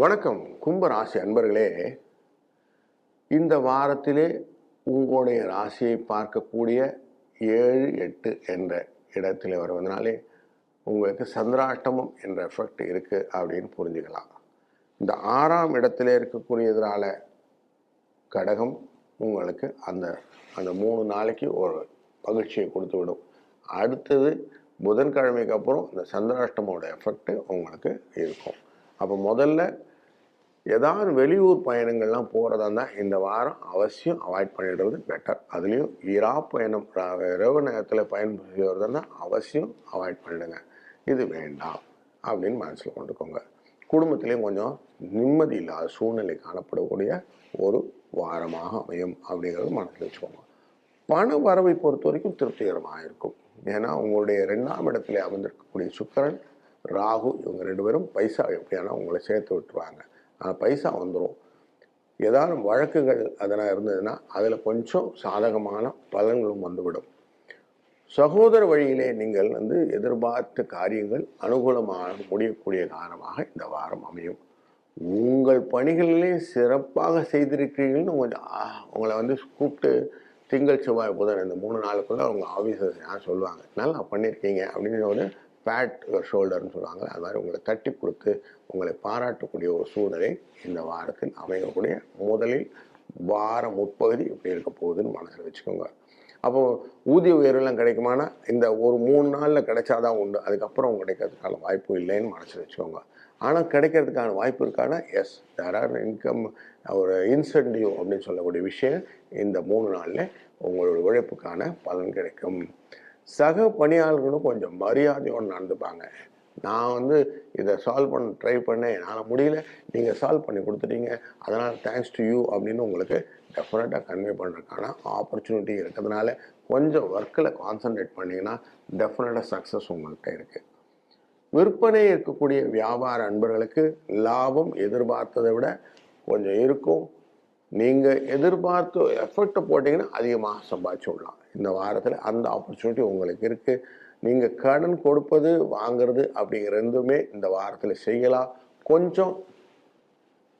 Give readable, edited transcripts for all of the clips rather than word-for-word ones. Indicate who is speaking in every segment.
Speaker 1: வணக்கம் கும்பராசி அன்பர்களே. இந்த வாரத்திலே உங்களுடைய ராசியை பார்க்கக்கூடிய 7, 8 என்ற இடத்துல வருவதனாலே உங்களுக்கு சந்திராஷ்டமம் என்ற எஃபெக்ட் இருக்கு அப்படின்னு புரிஞ்சுக்கலாம். இந்த 6ஆம் இடத்துல இருக்கக்கூடியதுனால கடகம் உங்களுக்கு அந்த அந்த 3 நாளைக்கு ஒரு மகிழ்ச்சியை கொடுத்து விடும். அடுத்தது புதன்கிழமைக்கு அப்புறம் இந்த சந்திராஷ்டமோட எஃபெக்ட் உங்களுக்கு இருக்கும். அப்போ முதல்ல ஏதாவது வெளியூர் பயணங்கள்லாம் போகிறதா இருந்தால் இந்த வாரம் அவசியம் அவாய்ட் பண்ணிடுறது பெட்டர். அதுலேயும் பயணம் இரவு நேரத்தில் பயணம் செய்வதாக இருந்தால் அவசியம் அவாய்ட் பண்ணிடுங்க. இது வேண்டாம் அப்படின்னு மனசில் கொண்டுக்கோங்க. குடும்பத்திலையும் கொஞ்சம் நிம்மதி இல்லாத சூழ்நிலை காணப்படக்கூடிய ஒரு வாரமாக அமையும் அப்படிங்கிறது மனசில் வச்சுக்கோங்க. பண வரவை பொறுத்த வரைக்கும் திருப்திகரமாக இருக்கும். ஏன்னா உங்களுடைய 2ஆம் இடத்துல அமர்ந்திருக்கக்கூடிய சுக்கிரன், ராகு இவங்க 2 பேரும் பைசா எப்படியானா உங்களை சேர்த்து விட்டுருவாங்க. பைசா வந்துடும். ஏதாவது வழக்குகள் அதெல்லாம் இருந்ததுன்னா அதில் கொஞ்சம் சாதகமான பலன்களும் வந்துவிடும். சகோதர வழியிலே நீங்கள் எதிர்பார்த்த காரியங்கள் அனுகூலமாக முடியக்கூடிய காரணமாக இந்த வாரம் அமையும். உங்கள் பணிகளிலே சிறப்பாக செய்திருக்கிறீர்கள்னு கொஞ்சம் உங்களை கூப்பிட்டு திங்கள் செவ்வாய் புதன் இந்த 3 நாளுக்குள்ள உங்கள் ஆஃபீஸர்ஸ் சொல்லுவாங்க, நல்லா பண்ணியிருக்கீங்க அப்படின்னு ஒரு பேட் ஷோல்டர்னு சொல்லுவாங்க. அது மாதிரி உங்களை தட்டி கொடுத்து உங்களை பாராட்டக்கூடிய ஒரு சூழ்நிலை இந்த வாரத்தில் அமையக்கூடிய முதலில் வார முற்பகுதி எப்படி இருக்க போகுதுன்னு மனசில் வச்சுக்கோங்க. அப்போது ஊதிய உயர்வெல்லாம் கிடைக்குமானா இந்த ஒரு 3 நாளில் கிடைச்சாதான் உண்டு. அதுக்கப்புறம் கிடைக்கிறதுக்கான வாய்ப்பு இல்லைன்னு மனசில் வச்சுக்கோங்க. ஆனால் கிடைக்கிறதுக்கான வாய்ப்பு இருக்கானா எஸ், தேர் ஆர் இன்கம், ஒரு இன்சென்டிவ் அப்படின்னு சொல்லக்கூடிய விஷயம் இந்த 3 நாளில் உங்களோட உழைப்புக்கான பலன் கிடைக்கும். சக பணியாளர்களும் கொஞ்சம் மரியாதையோடு நடந்துப்பாங்க. நான் இதை சால்வ் பண்ண ட்ரை பண்ணேன், என்னால் முடியல, நீங்கள் சால்வ் பண்ணி கொடுத்துட்டீங்க, அதனால் தேங்க்ஸ் டு யூ அப்படின்னு உங்களுக்கு டெஃபினட்டாக கன்வே பண்ணுறதுக்கான ஆப்பர்ச்சுனிட்டி இருக்கிறதுனால கொஞ்சம் ஒர்க்கில் கான்சன்ட்ரேட் பண்ணிங்கன்னா டெஃபினட்டாக சக்ஸஸ் உங்கள்கிட்ட இருக்குது. விற்பனை இருக்கக்கூடிய வியாபார அன்பர்களுக்கு லாபம் எதிர்பார்த்ததை விட கொஞ்சம் இருக்கும். நீங்கள் எதிர்பார்த்து எஃபர்ட்டை போட்டிங்கன்னா அதிகமாக சம்பாதிச்சு விடலாம். இந்த வாரத்தில் அந்த ஆப்பர்ச்சுனிட்டி உங்களுக்கு இருக்குது. நீங்கள் கடன் கொடுப்பது வாங்கிறது அப்படிங்கிற ரெண்டுமே இந்த வாரத்தில் செய்யலாம். கொஞ்சம்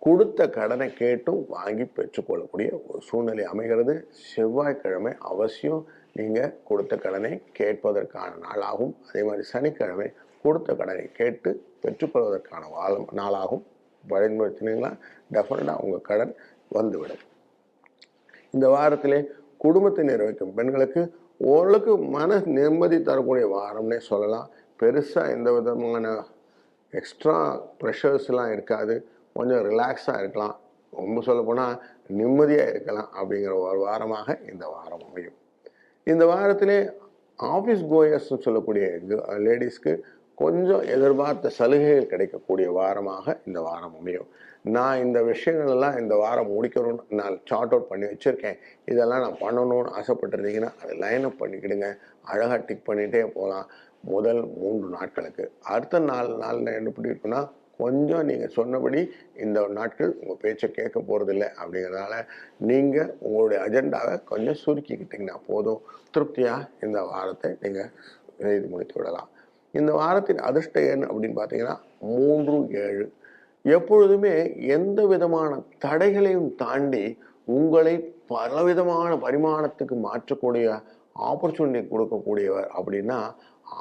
Speaker 1: கொடுத்த கடனை கேட்டும் வாங்கி பெற்றுக்கொள்ளக்கூடிய ஒரு சூழ்நிலை அமைகிறது. செவ்வாய்க்கிழமை அவசியம் நீங்கள் கொடுத்த கடனை கேட்பதற்கான நாளாகும். அதே மாதிரி சனிக்கிழமை கொடுத்த கடனை கேட்டு பெற்றுக்கொள்வதற்கான நாளாகும். பயன்படுத்தினீங்களா டெஃபினட்டாக உங்கள் கடன் வந்துவிடும். இந்த வாரத்திலே குடும்பத்தை நிறைவேற்றும் பெண்களுக்கு ஓரளவுக்கு மன நிம்மதி தரக்கூடிய வாரம்னே சொல்லலாம். பெருசாக எந்த விதமான எக்ஸ்ட்ரா ப்ரெஷர்ஸ்லாம் இருக்காது. கொஞ்சம் ரிலாக்ஸாக இருக்கலாம். ரொம்ப சொல்லப்போனால் நிம்மதியாக இருக்கலாம் அப்படிங்கிற ஒரு வாரமாக இந்த வாரம் அமையும். இந்த வாரத்திலே ஆஃபீஸ் கோயர்ஸ்ன்னு சொல்லக்கூடிய லேடிஸ்க்கு கொஞ்சம் எதிர்பார்த்த சலுகைகள் கிடைக்கக்கூடிய வாரமாக இந்த வாரம் அமையும். நான் இந்த விஷயங்கள்லாம் இந்த வாரம் முடிக்கணும்னு நான் சார்ட் அவுட் பண்ணி வச்சுருக்கேன், இதெல்லாம் நான் பண்ணணும்னு ஆசைப்பட்டிருந்தீங்கன்னா அதை லைன் அப் பண்ணிக்கிடுங்க. அழகாக டிக் பண்ணிகிட்டே போகலாம் முதல் 3 நாட்களுக்கு. அடுத்த 4 நாள் எப்படி இருக்குன்னா கொஞ்சம் நீங்கள் சொன்னபடி இந்த நாட்கள் உங்கள் பேச்சை கேட்க போகிறதில்லை. அப்படிங்கிறதுனால நீங்கள் உங்களுடைய அஜெண்டாவை கொஞ்சம் சுருக்கிக்கிட்டிங்கன்னா போதும். திருப்தியாக இந்த வாரத்தை நீங்கள் செய்து முடித்து விடலாம். இந்த வாரத்தின் அதிர்ஷ்ட எண் அப்படின்னு பார்த்தீங்கன்னா 3, 7. எப்பொழுதுமே எந்த விதமான தடைகளையும் தாண்டி உங்களை பலவிதமான பரிமாணத்துக்கு மாற்றக்கூடிய ஆப்பர்ச்சுனிட்டி கொடுக்கக்கூடியவர் அப்படின்னா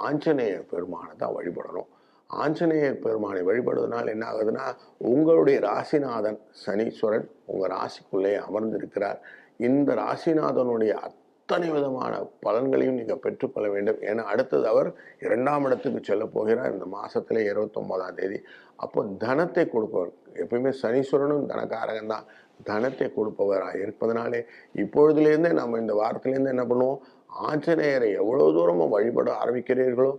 Speaker 1: ஆஞ்சநேயர் பெருமானை தான் வழிபடணும். ஆஞ்சநேயர் பெருமானை வழிபடுவதனால் என்ன ஆகுதுன்னா உங்களுடைய ராசிநாதன் சனீஸ்வரன் உங்கள் ராசிக்குள்ளே அமர்ந்திருக்கிறார். இந்த ராசிநாதனுடைய அத்தனை விதமான பலன்களையும் நீங்கள் பெற்றுக்கொள்ள வேண்டும். ஏன்னா அடுத்தது அவர் 2ஆம் இடத்துக்கு செல்ல போகிறார் இந்த மாதத்தில் 29ஆம் தேதி. அப்போ தனத்தை கொடுப்பவர், எப்பயுமே சனீஸ்வரனும் தனக்காரகன் தான், தனத்தை கொடுப்பவராக இருப்பதனாலே இப்பொழுதுலேருந்தே நம்ம இந்த வாரத்திலேருந்து என்ன பண்ணுவோம், ஆஞ்சநேயரை எவ்வளோ தூரமாக வழிபட ஆரம்பிக்கிறீர்களோ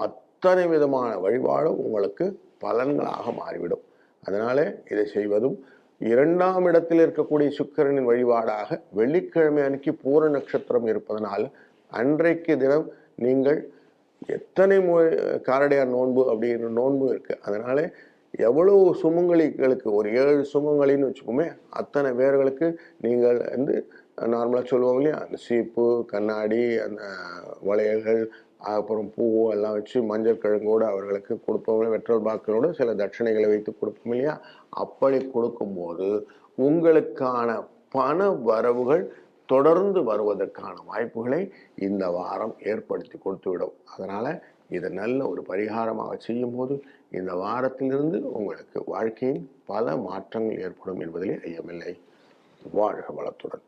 Speaker 1: அத்தனை விதமான வழிபாடும் உங்களுக்கு பலன்களாக மாறிவிடும். அதனால இதை செய்வதும் 2ஆம் இடத்தில் இருக்கக்கூடிய சுக்கிரனின் வழிபாடாக வெள்ளிக்கிழமை அன்னைக்கு பூர நட்சத்திரம் இருப்பதனால் அன்றைக்கு தினம் நீங்கள் எத்தனை காரடையார் நோன்பு அப்படிங்கிற நோன்பு இருக்குது. அதனால எவ்வளவு சுமங்கலிகளுக்கு ஒரு 7 சுமங்கலின்னு வச்சுக்கோமே, அத்தனை பேர்களுக்கு நீங்கள் நார்மலாக சொல்லுவாங்க இல்லையா, அந்த சீப்பு, கண்ணாடி, அந்த வளையல்கள், அப்புறம் பூவோ எல்லாம் வச்சு மஞ்சள் கிழங்கோடு அவர்களுக்கு கொடுப்பவங்க, வெற்றல் பாக்களோடு சில தட்சணைகளை வைத்து கொடுப்போம் இல்லையா? அப்படி கொடுக்கும்போது உங்களுக்கான பண வரவுகள் தொடர்ந்து வருவதற்கான வாய்ப்புகளை இந்த வாரம் ஏற்படுத்தி கொடுத்துவிடும். அதனால் இதை நல்ல ஒரு பரிகாரமாக செய்யும்போது இந்த வாரத்திலிருந்து உங்களுக்கு வாழ்க்கையில் பல மாற்றங்கள் ஏற்படும் என்பதிலே ஐயமில்லை. வாழ்க வளத்துடன்.